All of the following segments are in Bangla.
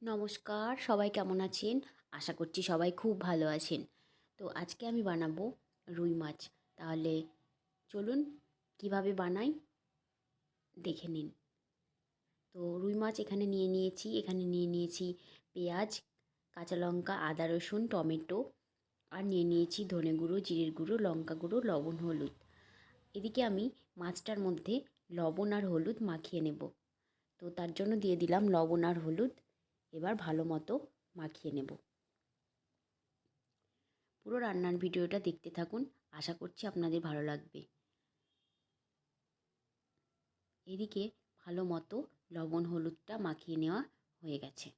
নমস্কার, সবাই কেমন আছেন? আশা করছি সবাই খুব ভালো আছেন। তো আজকে আমি বানাবো রুই মাছ। তাহলে চলুন কিভাবে বানাই দেখে নিন। তো রুই মাছ এখানে নিয়ে নিয়েছি পেঁয়াজ, কাঁচা লঙ্কা, আদা, রসুন, টমেটো আর নিয়ে নিয়েছি ধনে গুঁড়ো, জিরের গুঁড়ো, লঙ্কা গুঁড়ো, লবণ, হলুদ। এদিকে আমি মাছটার মধ্যে লবণ আর হলুদ মাখিয়ে নেব। তো তার জন্য দিয়ে দিলাম লবণ আর হলুদ। এবার ভালো মতো মাখিয়ে নেব। পুরো রান্নার ভিডিওটা দেখতে থাকুন, আশা করছি আপনাদের ভালো লাগবে। এদিকে ভালো মতো লবণ হলুদটা মাখিয়ে নেওয়া হয়ে গেছে।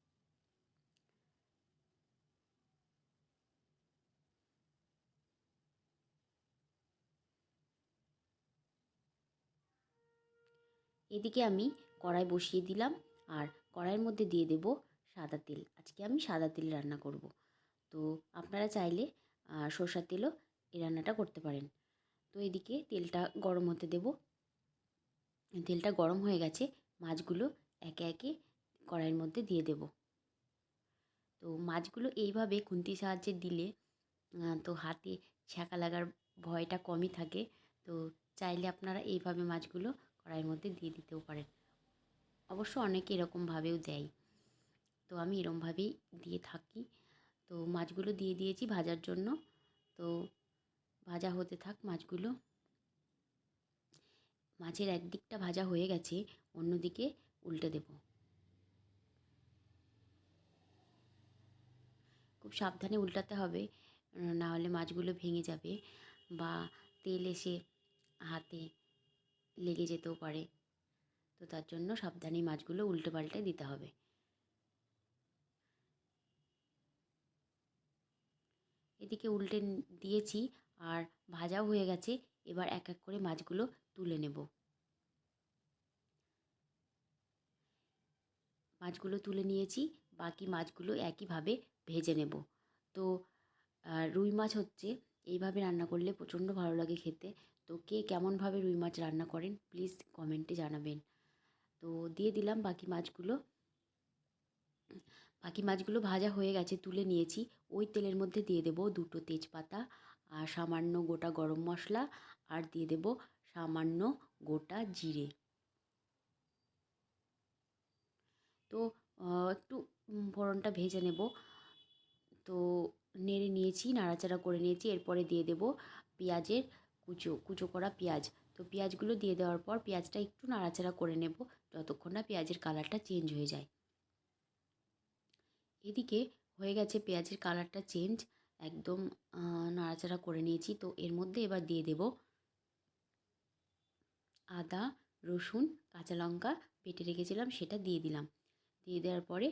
এদিকে আমি কড়াই বসিয়ে দিলাম আর কড়াইয়ের মধ্যে দিয়ে দেব সাদা তেল। আজকে আমি সাদা তেল রান্না করব। তো আপনারা চাইলে সরষের তেলও এই রান্নাটা করতে পারেন। তো এদিকে তেলটা গরম হতে দেব। তেলটা গরম হয়ে গেছে, মাছগুলো একে একে কড়াইয়ের মধ্যে দিয়ে দেব। তো মাছগুলো এইভাবে খুন্তির সাহায্যে দিলে তো হাতে ছ্যাঁকা লাগার ভয়টা কমই থাকে। তো চাইলে আপনারা এইভাবে মাছগুলো কড়াইয়ের মধ্যে দিয়ে দিতেও পারেন। অবশ্য অনেকে এরকমভাবেও দেয়। তো আমি এরকমভাবেই দিয়ে থাকি। তো মাছগুলো দিয়ে দিয়েছি ভাজার জন্য। তো ভাজা হতে থাক মাছগুলো। মাছের একদিকটা ভাজা হয়ে গেছে, অন্যদিকে উল্টে দেব। খুব সাবধানে উল্টাতে হবে, না হলে মাছগুলো ভেঙে যাবে বা তেল এসে হাতে লেগে যেতেও পারে। তো তার জন্য সাবধানে মাছগুলো উল্টে পাল্টে দিতে হবে। এদিকে উল্টে দিয়েছি আর ভাজাও হয়ে গেছে। এবার এক এক করে মাছগুলো তুলে নেব। মাছগুলো তুলে নিয়েছি, বাকি মাছগুলো একইভাবে ভেজে নেব। তো রুই মাছ হচ্ছে এইভাবে রান্না করলে প্রচণ্ড ভালো লাগে খেতে। তো কে কেমনভাবে রুই মাছ রান্না করেন প্লিজ কমেন্টে জানাবেন। তো দিয়ে দিলাম বাকি মাছগুলো। বাকি মাছগুলো ভাজা হয়ে গেছে, তুলে নিয়েছি। ওই তেলের মধ্যে দিয়ে দেব দুটো তেজপাতা আর সামান্য গোটা গরম মশলা আর দিয়ে দেব সামান্য গোটা জিরে। তো একটু ফোড়নটা ভেজে নেব। তো নেড়ে নিয়েছি, নাড়াচাড়া করে নিয়েছি। এরপরে দিয়ে দেব পেঁয়াজের কুচো কুচো করা পেঁয়াজ। তো পেঁয়াজগুলো দিয়ে দেওয়ার পর পেঁয়াজটা একটু নাড়াচাড়া করে নেব যতক্ষণ না পেঁয়াজের কালারটা চেঞ্জ হয়ে যায়। এদিকে হয়ে গেছে পেঁয়াজের কালারটা চেঞ্জ, একদম নাড়াচাড়া করে নিয়েছি। তো এর মধ্যে এবার দিয়ে দেব আদা, রসুন, কাঁচা লঙ্কা বেটে রেখেছিলাম, সেটা দিয়ে দিলাম। দিয়ে দেওয়ার পরে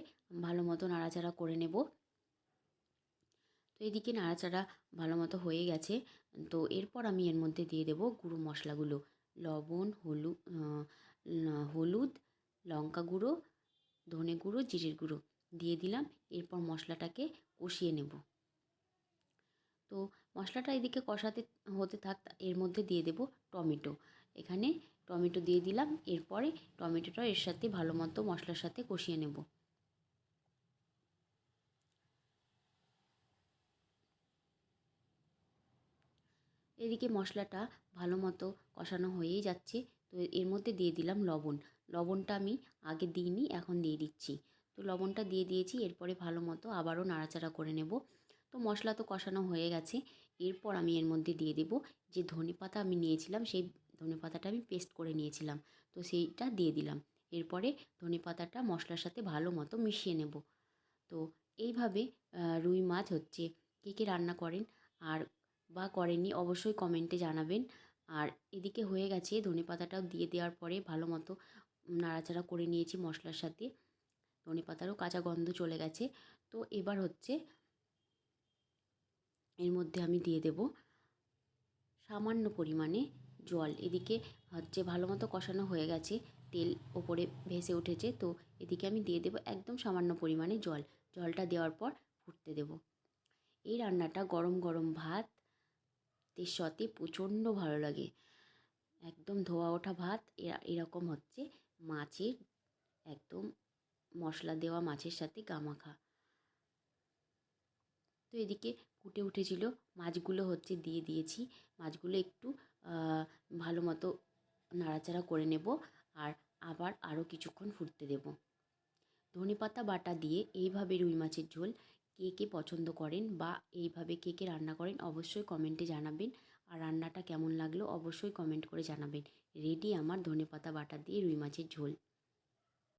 ভালো মতো নাড়াচাড়া করে নেব। তো এদিকে নাড়াচাড়া ভালো মতো হয়ে গেছে। তো এরপর আমি এর মধ্যে দিয়ে দেব গুঁড়ো মশলাগুলো, লবণ, হলুদ, লঙ্কা গুঁড়ো, ধনে গুঁড়ো, জিরের গুঁড়ো দিয়ে দিলাম। এরপর মশলাটাকে কষিয়ে নেব। তো মশলাটা এদিকে কষাতে হতে থাক, এর মধ্যে দিয়ে দেব টমেটো। এখানে টমেটো দিয়ে দিলাম। এরপরে টমেটোটা এর সাথে ভালো মতো মশলার সাথে কষিয়ে নেব। এদিকে মশলাটা ভালো মতো কষানো হয়েই যাচ্ছে। তো এর মধ্যে দিয়ে দিলাম লবণ। লবণটা আমি আগে দিইনি, এখন দিয়ে দিচ্ছি। তো লবণটা দিয়ে দিয়েছি। এরপরে ভালো মতো আবারও নাড়াচাড়া করে নেব। তো মশলা তো কষানো হয়ে গেছে। এরপর আমি এর মধ্যে দিয়ে দেব যে ধনেপাতা আমি নিয়েছিলাম, সেই ধনেপাতাটা আমি পেস্ট করে নিয়েছিলাম। তো সেইটা দিয়ে দিলাম। এরপরে ধনেপাতাটা মশলার সাথে ভালো মতো মিশিয়ে নেব। তো এইভাবে রুই মাছ হচ্ছে। কে কে রান্না করেন আর বা করেননি অবশ্যই কমেন্টে জানাবেন। আর এদিকে হয়ে গেছে, ধনেপাতাটাও দিয়ে দেওয়ার পরে ভালো মতো নাড়াচাড়া করে নিয়েছি মশলার সাথে। ধনেপাতারও কাঁচা গন্ধ চলে গেছে। তো এবার হচ্ছে এর মধ্যে আমি দিয়ে দেব সামান্য পরিমাণে জল। এদিকে হচ্ছে ভালো মতো কষানো হয়ে গেছে, তেল ওপরে ভেসে উঠেছে। তো এদিকে আমি দিয়ে দেব একদম সামান্য পরিমাণে জল। জলটা দেওয়ার পর ফুটতে দেব। এই রান্নাটা গরম গরম ভাতের সাথে প্রচণ্ড ভালো লাগে। একদম ধোয়া ওঠা ভাত এরকম হচ্ছে মাছের একদম মশলা দেওয়া মাছের সাথে গামাখা। তো এদিকে ফুটে উঠেছিল, মাছগুলো দিয়ে দিয়েছি। মাছগুলো একটু ভালো মতো নাড়াচাড়া করে নেব আর আবার আরও কিছুক্ষণ ফুটতে দেব। ধনেপাতা বাটা দিয়ে এইভাবে রুই মাছের ঝোল কে কে পছন্দ করেন বা এইভাবে কে কে রান্না করেন অবশ্যই কমেন্টে জানাবেন। আর রান্নাটা কেমন লাগলো অবশ্যই কমেন্ট করে জানাবেন। রেডি আমার ধনেপাতা বাটা দিয়ে রুই মাছের ঝোল।